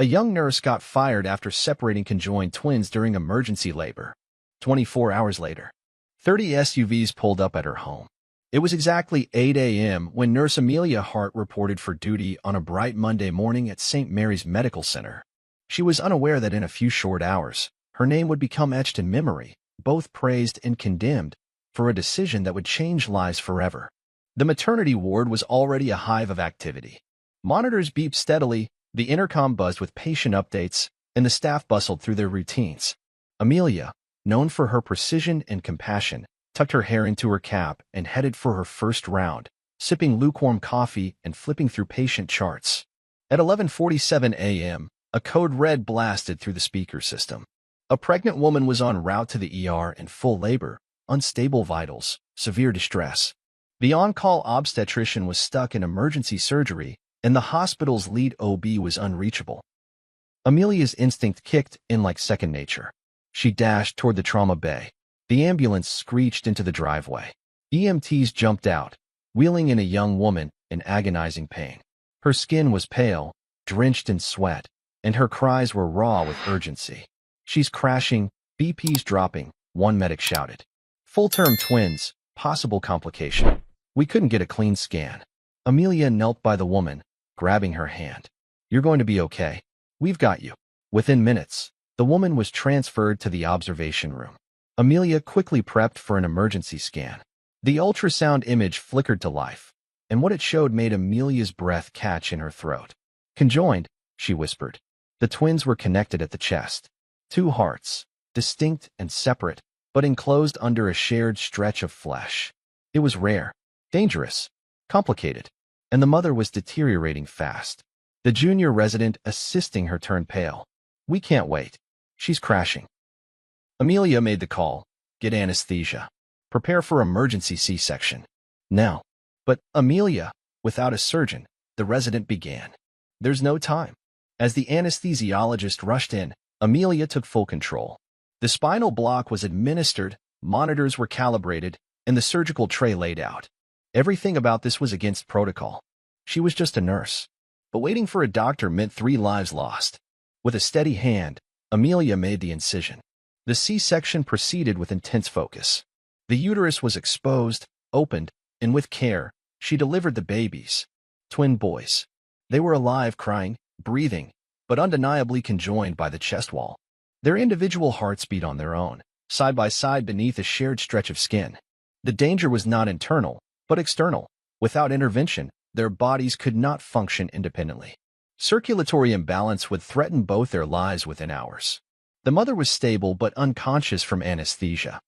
A young nurse got fired after separating conjoined twins during emergency labor. 24 hours later, 30 SUVs pulled up at her home. It was exactly 8 a.m. when Nurse Amelia Hart reported for duty on a bright Monday morning at St. Mary's Medical Center. She was unaware that in a few short hours, her name would become etched in memory, both praised and condemned, for a decision that would change lives forever. The maternity ward was already a hive of activity. Monitors beeped steadily, the intercom buzzed with patient updates, and the staff bustled through their routines. Amelia, known for her precision and compassion, tucked her hair into her cap and headed for her first round, sipping lukewarm coffee and flipping through patient charts. At 11:47 a.m., a code red blasted through the speaker system. A pregnant woman was en route to the ER in full labor, unstable vitals, severe distress. The on-call obstetrician was stuck in emergency surgery, and the hospital's lead OB was unreachable. Amelia's instinct kicked in like second nature. She dashed toward the trauma bay. The ambulance screeched into the driveway. EMTs jumped out, wheeling in a young woman in agonizing pain. Her skin was pale, drenched in sweat, and her cries were raw with urgency. "She's crashing, BP's dropping," one medic shouted. "Full-term twins, possible complication. We couldn't get a clean scan." Amelia knelt by the woman, grabbing her hand. "You're going to be okay. We've got you." Within minutes, the woman was transferred to the observation room. Amelia quickly prepped for an emergency scan. The ultrasound image flickered to life, and what it showed made Amelia's breath catch in her throat. "Conjoined," she whispered. The twins were connected at the chest. Two hearts, distinct and separate, but enclosed under a shared stretch of flesh. It was rare, dangerous, complicated, and the mother was deteriorating fast. The junior resident assisting her turned pale. "We can't wait. She's crashing." Amelia made the call. "Get anesthesia. Prepare for emergency C-section. Now." "But, Amelia," without a surgeon, the resident began. "There's no time." As the anesthesiologist rushed in, Amelia took full control. The spinal block was administered, monitors were calibrated, and the surgical tray laid out. Everything about this was against protocol. She was just a nurse. But waiting for a doctor meant 3 lives lost. With a steady hand, Amelia made the incision. The C-section proceeded with intense focus. The uterus was exposed, opened, and with care, she delivered the babies. Twin boys. They were alive, crying, breathing, but undeniably conjoined by the chest wall. Their individual hearts beat on their own, side by side beneath a shared stretch of skin. The danger was not internal, but external. Without intervention, their bodies could not function independently. Circulatory imbalance would threaten both their lives within hours. The mother was stable but unconscious from anesthesia.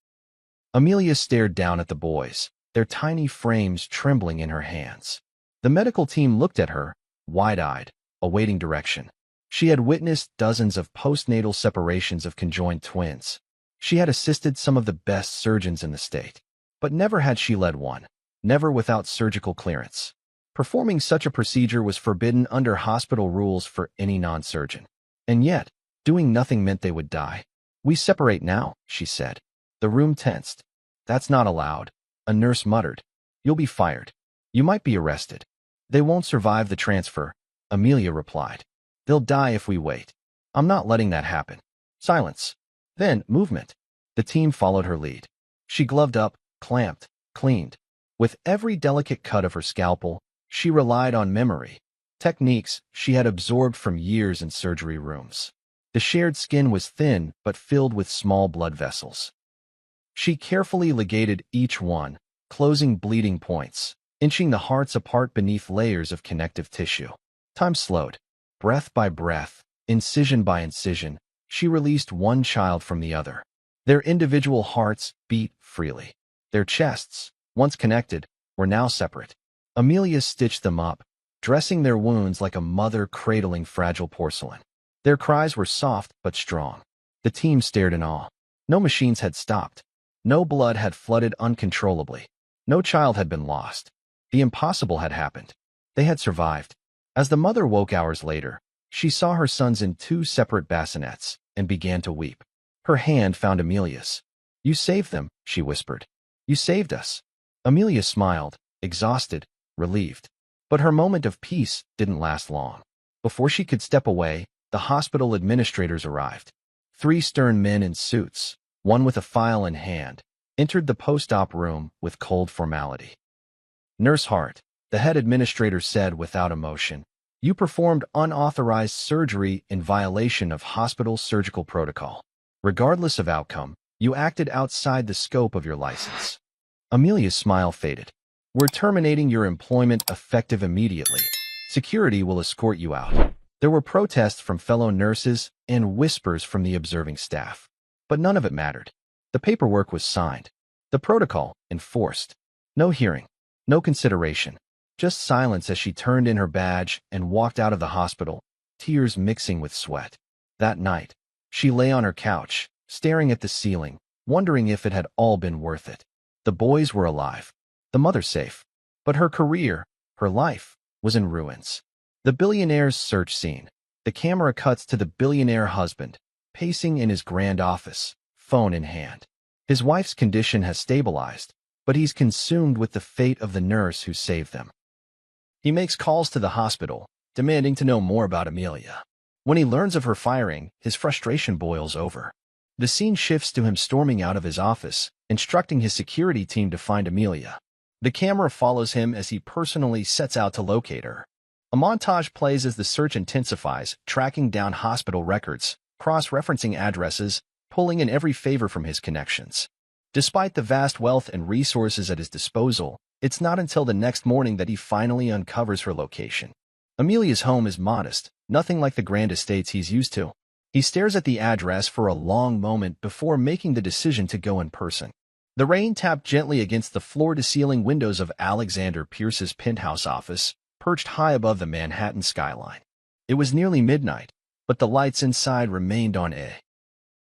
Amelia stared down at the boys, their tiny frames trembling in her hands. The medical team looked at her, wide-eyed, awaiting direction. She had witnessed dozens of postnatal separations of conjoined twins. She had assisted some of the best surgeons in the state, but never had she led one, never without surgical clearance. Performing such a procedure was forbidden under hospital rules for any non-surgeon. And yet, doing nothing meant they would die. "We separate now," she said. The room tensed. "That's not allowed," a nurse muttered. "You'll be fired. You might be arrested." "They won't survive the transfer," Amelia replied. "They'll die if we wait. I'm not letting that happen." Silence. Then movement. The team followed her lead. She gloved up, clamped, cleaned. With every delicate cut of her scalpel, she relied on memory, techniques she had absorbed from years in surgery rooms. The shared skin was thin but filled with small blood vessels. She carefully ligated each one, closing bleeding points, inching the hearts apart beneath layers of connective tissue. Time slowed. Breath by breath, incision by incision, she released one child from the other. Their individual hearts beat freely. Their chests, once connected, were now separate. Amelia stitched them up, dressing their wounds like a mother cradling fragile porcelain. Their cries were soft but strong. The team stared in awe. No machines had stopped. No blood had flooded uncontrollably. No child had been lost. The impossible had happened. They had survived. As the mother woke hours later, she saw her sons in 2 separate bassinets and began to weep. Her hand found Amelia's. "You saved them," she whispered. "You saved us." Amelia smiled, exhausted, relieved. But her moment of peace didn't last long. Before she could step away, the hospital administrators arrived. 3 stern men in suits, one with a file in hand, entered the post-op room with cold formality. "Nurse Hart," the head administrator said without emotion, "you performed unauthorized surgery in violation of hospital surgical protocol. Regardless of outcome, you acted outside the scope of your license." Amelia's smile faded. "We're terminating your employment effective immediately. Security will escort you out." There were protests from fellow nurses and whispers from the observing staff. But none of it mattered. The paperwork was signed. The protocol enforced. No hearing. No consideration. Just silence as she turned in her badge and walked out of the hospital, tears mixing with sweat. That night, she lay on her couch, staring at the ceiling, wondering if it had all been worth it. The boys were alive. The mother safe. But her career, her life, was in ruins. The Billionaires search scene. The camera cuts to the billionaire husband, pacing in his grand office, phone in hand. His wife's condition has stabilized, but he's consumed with the fate of the nurse who saved them. He makes calls to the hospital, demanding to know more about Amelia. When he learns of her firing, his frustration boils over. The scene shifts to him storming out of his office, instructing his security team to find Amelia. The camera follows him as he personally sets out to locate her. A montage plays as the search intensifies, tracking down hospital records, cross-referencing addresses, pulling in every favor from his connections. Despite the vast wealth and resources at his disposal, it's not until the next morning that he finally uncovers her location. Amelia's home is modest, nothing like the grand estates he's used to. He stares at the address for a long moment before making the decision to go in person. The rain tapped gently against the floor-to-ceiling windows of Alexander Pierce's penthouse office, perched high above the Manhattan skyline. It was nearly midnight, but the lights inside remained on A.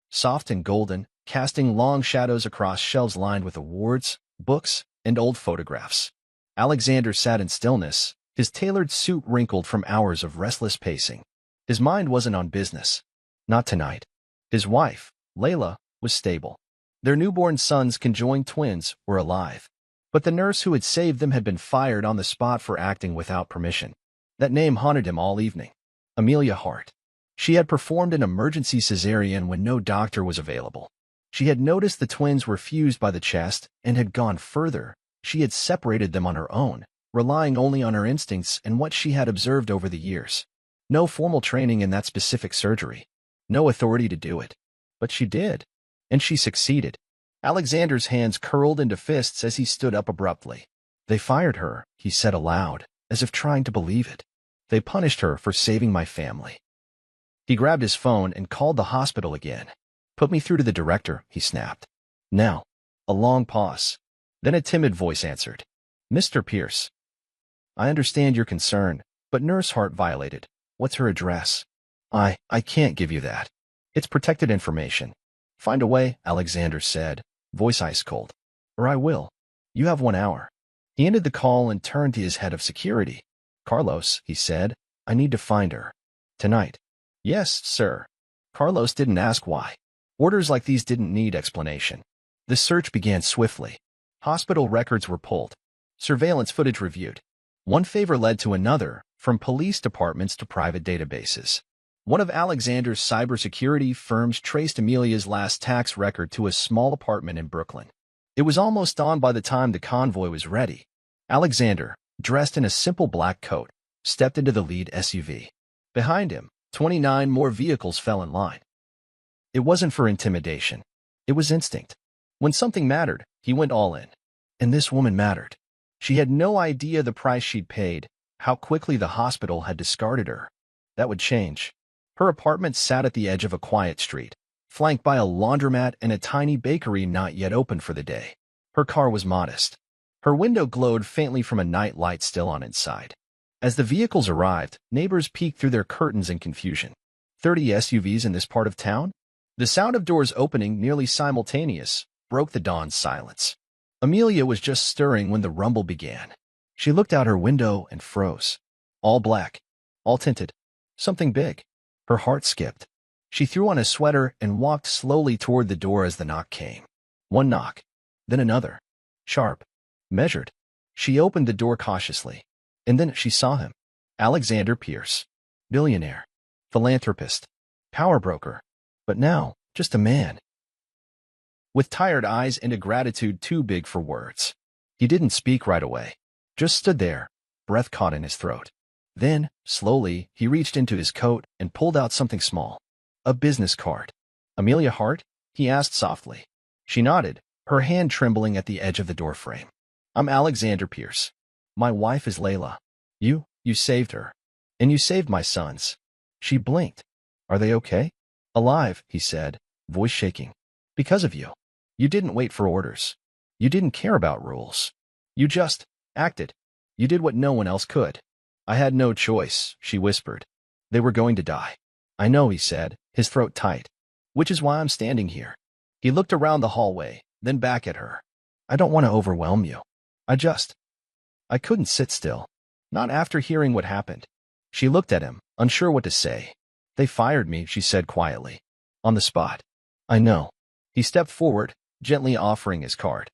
Soft and golden, casting long shadows across shelves lined with awards, books, and old photographs. Alexander sat in stillness, his tailored suit wrinkled from hours of restless pacing. His mind wasn't on business. Not tonight. His wife, Layla, was stable. Their newborn sons, conjoined twins, were alive. But the nurse who had saved them had been fired on the spot for acting without permission. That name haunted him all evening. Amelia Hart. She had performed an emergency cesarean when no doctor was available. She had noticed the twins were fused by the chest and had gone further. She had separated them on her own, relying only on her instincts and what she had observed over the years. No formal training in that specific surgery. No authority to do it. But she did. And she succeeded. Alexander's hands curled into fists as he stood up abruptly. "They fired her," he said aloud, as if trying to believe it. "They punished her for saving my family." He grabbed his phone and called the hospital again. "Put me through to the director," he snapped. "Now." A long pause. Then a timid voice answered. "Mr. Pierce. I understand your concern, but Nurse Hart violated. What's her address?" I can't give you that. It's protected information." "Find a way," Alexander said, voice ice cold. "Or I will. You have 1 hour." He ended the call and turned to his head of security. "Carlos," he said, "I need to find her. Tonight." "Yes, sir." Carlos didn't ask why. Orders like these didn't need explanation. The search began swiftly. Hospital records were pulled. Surveillance footage reviewed. One favor led to another, from police departments to private databases. One of Alexander's cybersecurity firms traced Amelia's last tax record to a small apartment in Brooklyn. It was almost dawn by the time the convoy was ready. Alexander, dressed in a simple black coat, stepped into the lead SUV. Behind him, 29 more vehicles fell in line. It wasn't for intimidation. It was instinct. When something mattered, he went all in. And this woman mattered. She had no idea the price she'd paid, how quickly the hospital had discarded her. That would change. Her apartment sat at the edge of a quiet street, flanked by a laundromat and a tiny bakery not yet open for the day. Her car was modest. Her window glowed faintly from a night light still on inside. As the vehicles arrived, neighbors peeked through their curtains in confusion. 30 SUVs in this part of town? The sound of doors opening, nearly simultaneous, broke the dawn's silence. Amelia was just stirring when the rumble began. She looked out her window and froze. All black. All tinted. Something big. Her heart skipped. She threw on a sweater and walked slowly toward the door as the knock came. One knock. Then another. Sharp. Measured. She opened the door cautiously. And then she saw him. Alexander Pierce. Billionaire. philanthropist, power broker, but now just a man. With tired eyes and a gratitude too big for words. He didn't speak right away, just stood there, breath caught in his throat. Then, slowly, he reached into his coat and pulled out something small. A business card. "Amelia Hart?" he asked softly. She nodded, her hand trembling at the edge of the doorframe. "I'm Alexander Pierce. My wife is Layla. You saved her. And you saved my sons." She blinked. "Are they okay?" "Alive," he said, voice shaking. "Because of you. You didn't wait for orders. You didn't care about rules. You just acted. You did what no one else could." "I had no choice," she whispered. "They were going to die." "I know," he said, his throat tight. "Which is why I'm standing here." He looked around the hallway, then back at her. "I don't want to overwhelm you. I couldn't sit still. Not after hearing what happened." She looked at him, unsure what to say. "They fired me," she said quietly. "On the spot." "I know." He stepped forward, gently offering his card.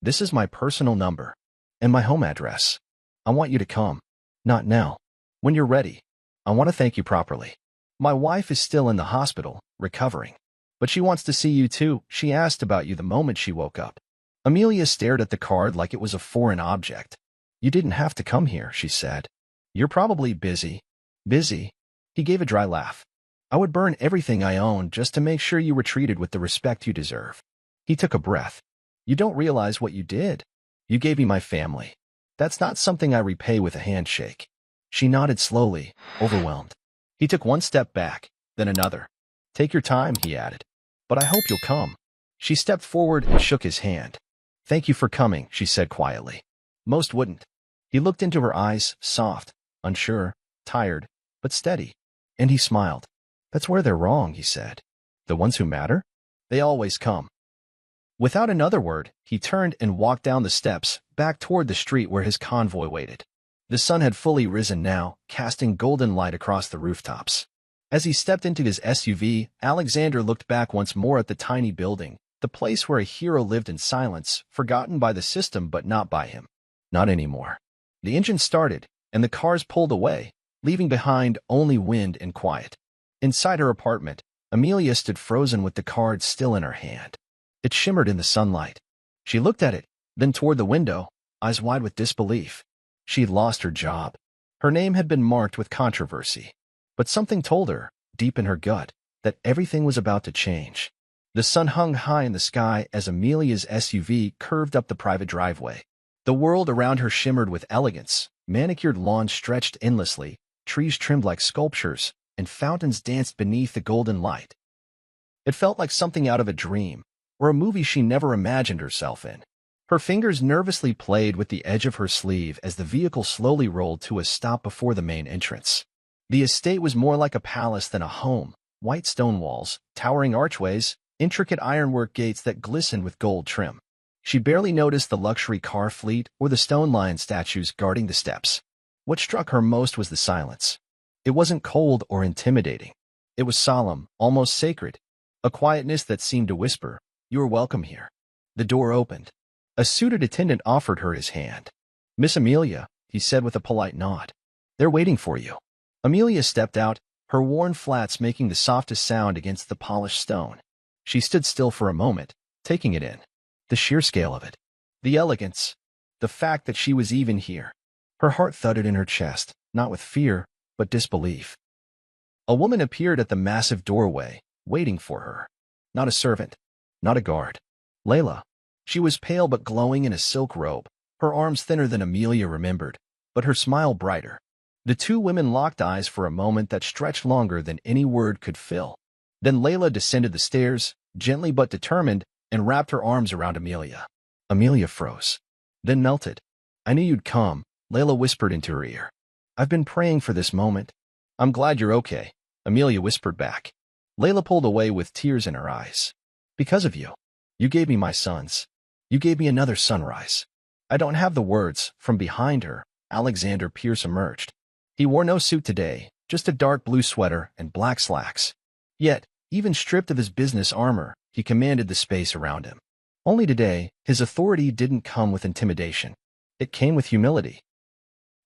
"This is my personal number. And my home address. I want you to come. Not now. When you're ready. I want to thank you properly. My wife is still in the hospital, recovering. But she wants to see you too. She asked about you the moment she woke up." Amelia stared at the card like it was a foreign object. "You didn't have to come here," she said. "You're probably busy." "Busy?" He gave a dry laugh. "I would burn everything I own just to make sure you were treated with the respect you deserve." He took a breath. "You don't realize what you did. You gave me my family. That's not something I repay with a handshake." She nodded slowly, overwhelmed. He took one step back, then another. "Take your time," he added. "But I hope you'll come." She stepped forward and shook his hand. "Thank you for coming," she said quietly. "Most wouldn't." He looked into her eyes, soft, unsure, tired, but steady. And he smiled. "That's where they're wrong," he said. "The ones who matter? They always come." Without another word, he turned and walked down the steps, back toward the street where his convoy waited. The sun had fully risen now, casting golden light across the rooftops. As he stepped into his SUV, Alexander looked back once more at the tiny building, the place where a hero lived in silence, forgotten by the system but not by him. Not anymore. The engine started, and the cars pulled away, leaving behind only wind and quiet. Inside her apartment, Amelia stood frozen with the card still in her hand. It shimmered in the sunlight. She looked at it, then toward the window, eyes wide with disbelief. She had lost her job. Her name had been marked with controversy. But something told her, deep in her gut, that everything was about to change. The sun hung high in the sky as Amelia's SUV curved up the private driveway. The world around her shimmered with elegance. Manicured lawns stretched endlessly, trees trimmed like sculptures, and fountains danced beneath the golden light. It felt like something out of a dream, or a movie she never imagined herself in. Her fingers nervously played with the edge of her sleeve as the vehicle slowly rolled to a stop before the main entrance. The estate was more like a palace than a home, white stone walls, towering archways, intricate ironwork gates that glistened with gold trim. She barely noticed the luxury car fleet or the stone lion statues guarding the steps. What struck her most was the silence. It wasn't cold or intimidating. It was solemn, almost sacred, a quietness that seemed to whisper, "You are welcome here." The door opened. A suited attendant offered her his hand. "Miss Amelia," he said with a polite nod. "They're waiting for you." Amelia stepped out, her worn flats making the softest sound against the polished stone. She stood still for a moment, taking it in. The sheer scale of it. The elegance. The fact that she was even here. Her heart thudded in her chest, not with fear, but disbelief. A woman appeared at the massive doorway, waiting for her. Not a servant. Not a guard. Layla. She was pale but glowing in a silk robe, her arms thinner than Amelia remembered, but her smile brighter. The two women locked eyes for a moment that stretched longer than any word could fill. Then Layla descended the stairs, gently but determined, and wrapped her arms around Amelia. Amelia froze, then melted. "I knew you'd come," Layla whispered into her ear. "I've been praying for this moment." "I'm glad you're okay," Amelia whispered back. Layla pulled away with tears in her eyes. "Because of you. You gave me my sons. You gave me another sunrise." "I don't have the words." From behind her, Alexander Pierce emerged. He wore no suit today, just a dark blue sweater and black slacks. Yet, even stripped of his business armor, he commanded the space around him. Only today, his authority didn't come with intimidation. It came with humility.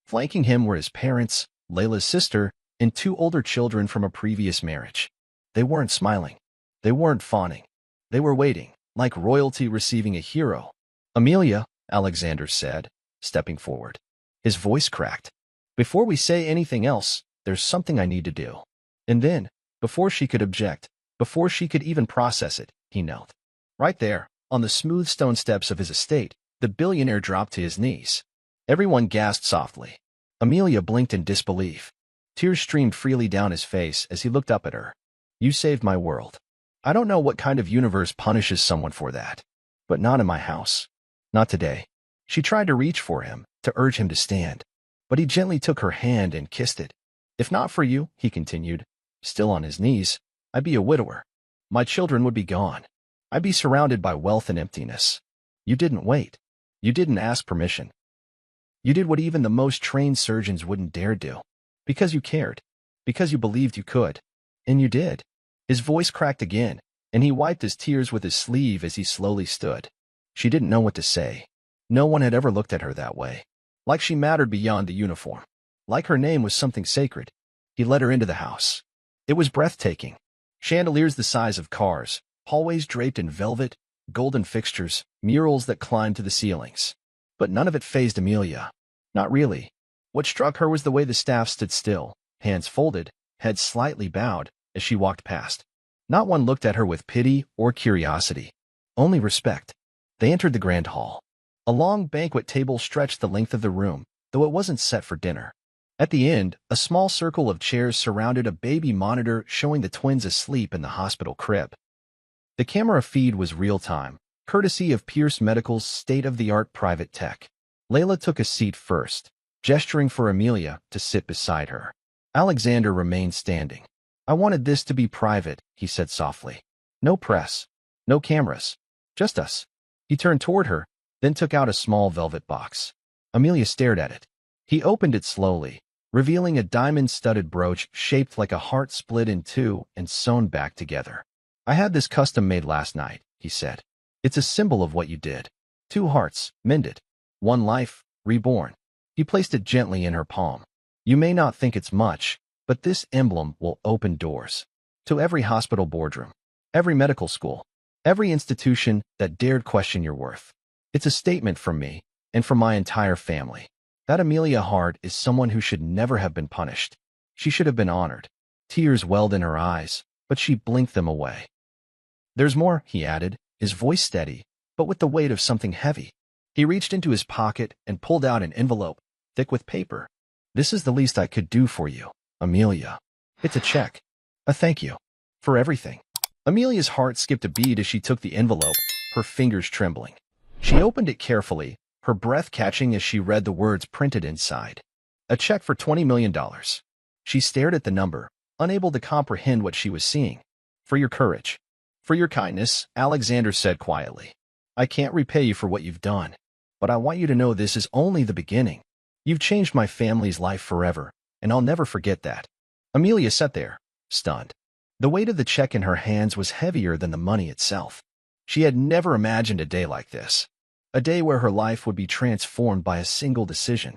Flanking him were his parents, Layla's sister, and 2 older children from a previous marriage. They weren't smiling. They weren't fawning. They were waiting, like royalty receiving a hero. Amelia, Alexander said, stepping forward. His voice cracked. Before we say anything else, there's something I need to do. And then, before she could object, before she could even process it, he knelt. Right there, on the smooth stone steps of his estate, the billionaire dropped to his knees. Everyone gasped softly. Amelia blinked in disbelief. Tears streamed freely down his face as he looked up at her. You saved my world. I don't know what kind of universe punishes someone for that. But not in my house. Not today. She tried to reach for him, to urge him to stand. But he gently took her hand and kissed it. If not for you, he continued, still on his knees, I'd be a widower. My children would be gone. I'd be surrounded by wealth and emptiness. You didn't wait. You didn't ask permission. You did what even the most trained surgeons wouldn't dare do. Because you cared. Because you believed you could. And you did. His voice cracked again, and he wiped his tears with his sleeve as he slowly stood. She didn't know what to say. No one had ever looked at her that way. Like she mattered beyond the uniform. Like her name was something sacred. He led her into the house. It was breathtaking. Chandeliers the size of cars, hallways draped in velvet, golden fixtures, murals that climbed to the ceilings. But none of it fazed Amelia. Not really. What struck her was the way the staff stood still, hands folded, heads slightly bowed, as she walked past. Not one looked at her with pity or curiosity. Only respect. They entered the grand hall. A long banquet table stretched the length of the room, though it wasn't set for dinner. At the end, a small circle of chairs surrounded a baby monitor showing the twins asleep in the hospital crib. The camera feed was real-time, courtesy of Pierce Medical's state-of-the-art private tech. Layla took a seat first, gesturing for Amelia to sit beside her. Alexander remained standing. I wanted this to be private, he said softly. No press. No cameras. Just us. He turned toward her, then took out a small velvet box. Amelia stared at it. He opened it slowly, revealing a diamond-studded brooch shaped like a heart split in two and sewn back together. I had this custom made last night, he said. It's a symbol of what you did. 2 hearts, mended. 1 life, reborn. He placed it gently in her palm. You may not think it's much, but this emblem will open doors. To every hospital boardroom. Every medical school. Every institution that dared question your worth. It's a statement from me, and from my entire family. That Amelia Hart is someone who should never have been punished. She should have been honored. Tears welled in her eyes, but she blinked them away. There's more, he added, his voice steady, but with the weight of something heavy. He reached into his pocket and pulled out an envelope, thick with paper. This is the least I could do for you, Amelia. It's a check. A thank you. For everything. Amelia's heart skipped a beat as she took the envelope, her fingers trembling. She opened it carefully, her breath catching as she read the words printed inside. A check for $20 million. She stared at the number, unable to comprehend what she was seeing. For your courage. For your kindness, Alexander said quietly. I can't repay you for what you've done, but I want you to know this is only the beginning. You've changed my family's life forever, and I'll never forget that. Amelia sat there, stunned. The weight of the check in her hands was heavier than the money itself. She had never imagined a day like this. A day where her life would be transformed by a single decision.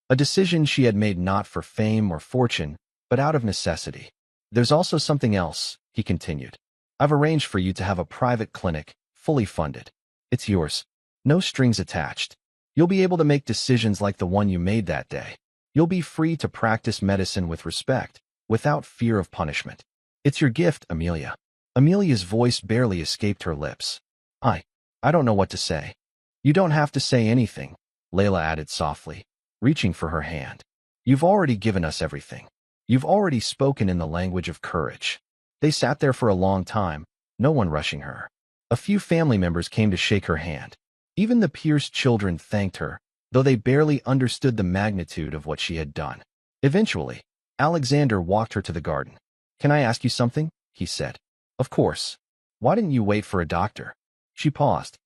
A decision she had made not for fame or fortune, but out of necessity. There's also something else, he continued. I've arranged for you to have a private clinic, fully funded. It's yours. No strings attached. You'll be able to make decisions like the one you made that day. You'll be free to practice medicine with respect, without fear of punishment. It's your gift, Amelia. Amelia's voice barely escaped her lips. I don't know what to say. You don't have to say anything, Layla added softly, reaching for her hand. You've already given us everything. You've already spoken in the language of courage. They sat there for a long time, no one rushing her. A few family members came to shake her hand. Even the Pierce children thanked her, though they barely understood the magnitude of what she had done. Eventually, Alexander walked her to the garden. Can I ask you something? He said. Of course. Why didn't you wait for a doctor? She paused.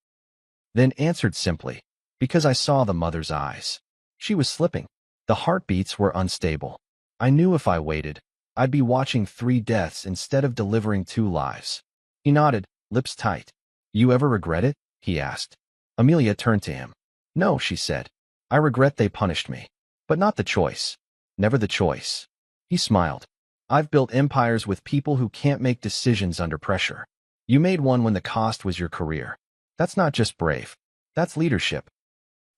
Then answered simply, because I saw the mother's eyes. She was slipping. The heartbeats were unstable. I knew if I waited, I'd be watching 3 deaths instead of delivering 2 lives. He nodded, lips tight. You ever regret it? He asked. Amelia turned to him. No, she said. I regret they punished me. But not the choice. Never the choice. He smiled. I've built empires with people who can't make decisions under pressure. You made one when the cost was your career. That's not just brave. That's leadership.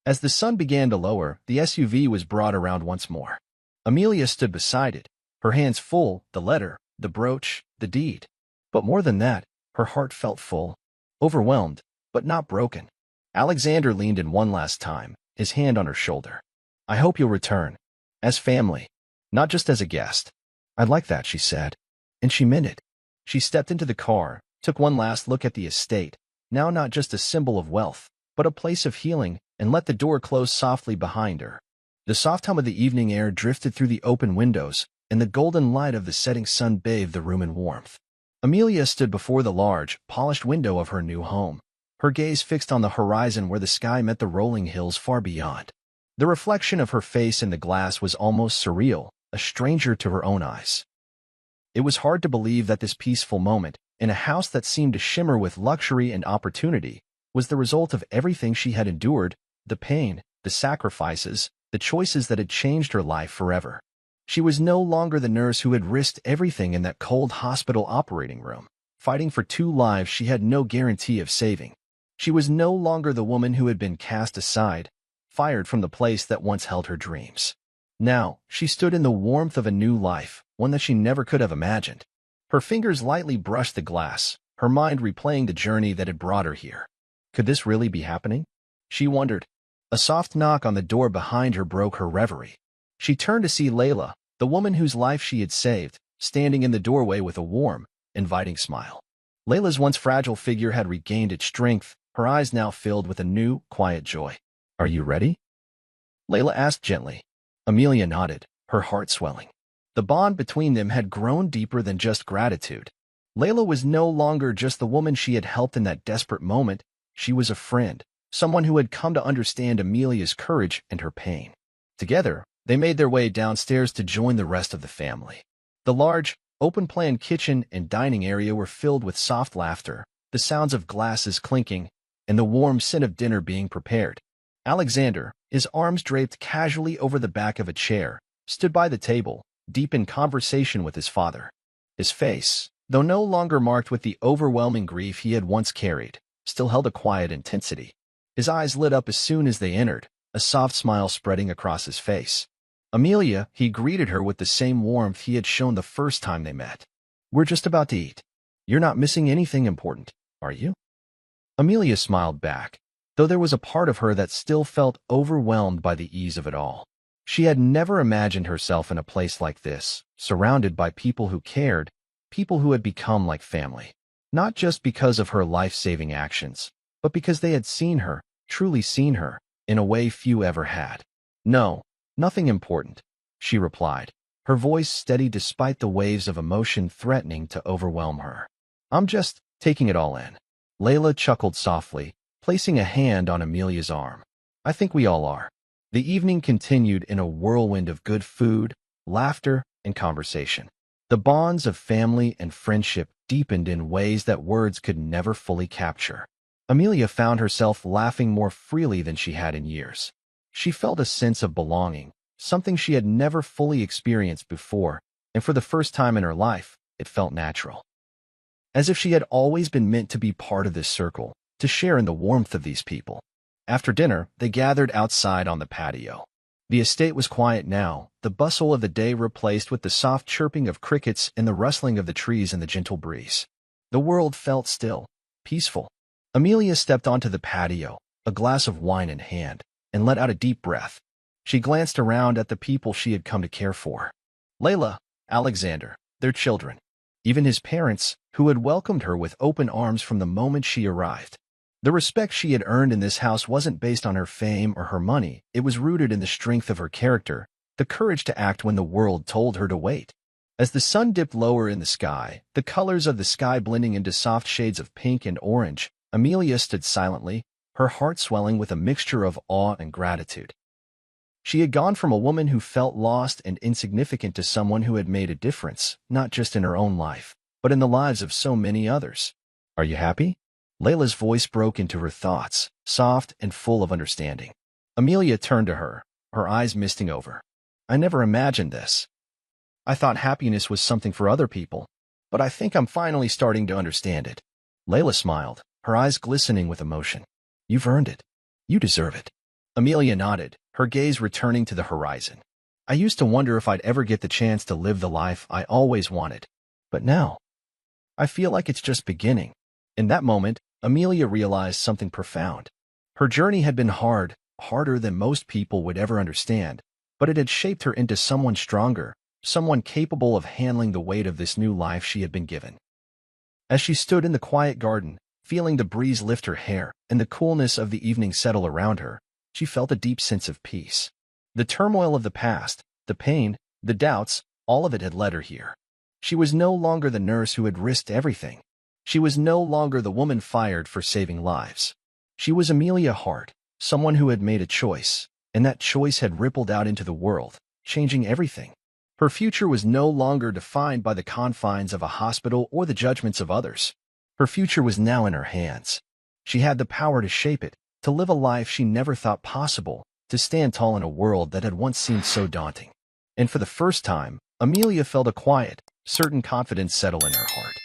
As the sun began to lower, the SUV was brought around once more. Amelia stood beside it, her hands full, the letter, the brooch, the deed. But more than that, her heart felt full, overwhelmed, but not broken. Alexander leaned in one last time, his hand on her shoulder. I hope you'll return. As family. Not just as a guest. I'd like that, she said. And she meant it. She stepped into the car, took one last look at the estate, now not just a symbol of wealth, but a place of healing, and let the door close softly behind her. The soft hum of the evening air drifted through the open windows, and the golden light of the setting sun bathed the room in warmth. Amelia stood before the large, polished window of her new home, her gaze fixed on the horizon where the sky met the rolling hills far beyond. The reflection of her face in the glass was almost surreal, a stranger to her own eyes. It was hard to believe that this peaceful moment, in a house that seemed to shimmer with luxury and opportunity, was the result of everything she had endured, the pain, the sacrifices, the choices that had changed her life forever. She was no longer the nurse who had risked everything in that cold hospital operating room, fighting for two lives she had no guarantee of saving. She was no longer the woman who had been cast aside, fired from the place that once held her dreams. Now, she stood in the warmth of a new life, one that she never could have imagined. Her fingers lightly brushed the glass, her mind replaying the journey that had brought her here. Could this really be happening? She wondered. A soft knock on the door behind her broke her reverie. She turned to see Layla, the woman whose life she had saved, standing in the doorway with a warm, inviting smile. Layla's once fragile figure had regained its strength, her eyes now filled with a new, quiet joy. Are you ready? Layla asked gently. Amelia nodded, her heart swelling. The bond between them had grown deeper than just gratitude. Layla was no longer just the woman she had helped in that desperate moment. She was a friend, someone who had come to understand Amelia's courage and her pain. Together, they made their way downstairs to join the rest of the family. The large, open-plan kitchen and dining area were filled with soft laughter, the sounds of glasses clinking, and the warm scent of dinner being prepared. Alexander, his arms draped casually over the back of a chair, stood by the table, deep in conversation with his father. His face, though no longer marked with the overwhelming grief he had once carried, still held a quiet intensity. His eyes lit up as soon as they entered, a soft smile spreading across his face. Amelia, he greeted her with the same warmth he had shown the first time they met. We're just about to eat. You're not missing anything important, are you? Amelia smiled back, though there was a part of her that still felt overwhelmed by the ease of it all. She had never imagined herself in a place like this, surrounded by people who cared, people who had become like family. Not just because of her life-saving actions, but because they had seen her, truly seen her, in a way few ever had. No, nothing important, she replied, her voice steady despite the waves of emotion threatening to overwhelm her. I'm just taking it all in. Layla chuckled softly, placing a hand on Amelia's arm. I think we all are. The evening continued in a whirlwind of good food, laughter, and conversation. The bonds of family and friendship deepened in ways that words could never fully capture. Amelia found herself laughing more freely than she had in years. She felt a sense of belonging, something she had never fully experienced before, and for the first time in her life, it felt natural. As if she had always been meant to be part of this circle, to share in the warmth of these people. After dinner, they gathered outside on the patio. The estate was quiet now, the bustle of the day replaced with the soft chirping of crickets and the rustling of the trees in the gentle breeze. The world felt still, peaceful. Amelia stepped onto the patio, a glass of wine in hand, and let out a deep breath. She glanced around at the people she had come to care for. Layla, Alexander, their children, even his parents, who had welcomed her with open arms from the moment she arrived. The respect she had earned in this house wasn't based on her fame or her money, it was rooted in the strength of her character, the courage to act when the world told her to wait. As the sun dipped lower in the sky, the colors of the sky blending into soft shades of pink and orange, Amelia stood silently, her heart swelling with a mixture of awe and gratitude. She had gone from a woman who felt lost and insignificant to someone who had made a difference, not just in her own life, but in the lives of so many others. Are you happy? Layla's voice broke into her thoughts, soft and full of understanding. Amelia turned to her, her eyes misting over. I never imagined this. I thought happiness was something for other people, but I think I'm finally starting to understand it. Layla smiled, her eyes glistening with emotion. You've earned it. You deserve it. Amelia nodded, her gaze returning to the horizon. I used to wonder if I'd ever get the chance to live the life I always wanted. But now, I feel like it's just beginning. In that moment, Amelia realized something profound. Her journey had been hard, harder than most people would ever understand, but it had shaped her into someone stronger, someone capable of handling the weight of this new life she had been given. As she stood in the quiet garden, feeling the breeze lift her hair and the coolness of the evening settle around her, she felt a deep sense of peace. The turmoil of the past, the pain, the doubts, all of it had led her here. She was no longer the nurse who had risked everything. She was no longer the woman fired for saving lives. She was Amelia Hart, someone who had made a choice, and that choice had rippled out into the world, changing everything. Her future was no longer defined by the confines of a hospital or the judgments of others. Her future was now in her hands. She had the power to shape it, to live a life she never thought possible, to stand tall in a world that had once seemed so daunting. And for the first time, Amelia felt a quiet, certain confidence settle in her heart.